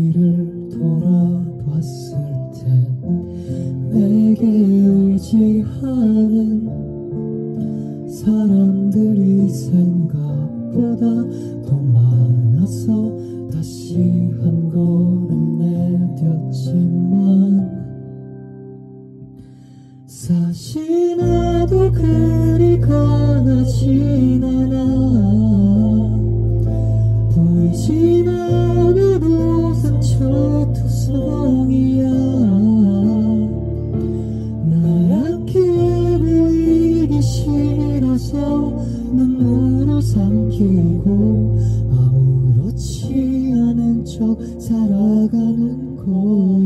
뒤를 돌아봤을 땐 내게 의지하는 사람들이 생각보다 더 많아서 다시 한 걸음 내뎠지만 사실 나도 그리 권하진 않아. 보이진 않아도 상처투성이야. 날 약해 보이기 싫어서 눈물을 삼키고 아무렇지 않은 척 살아가는 거야.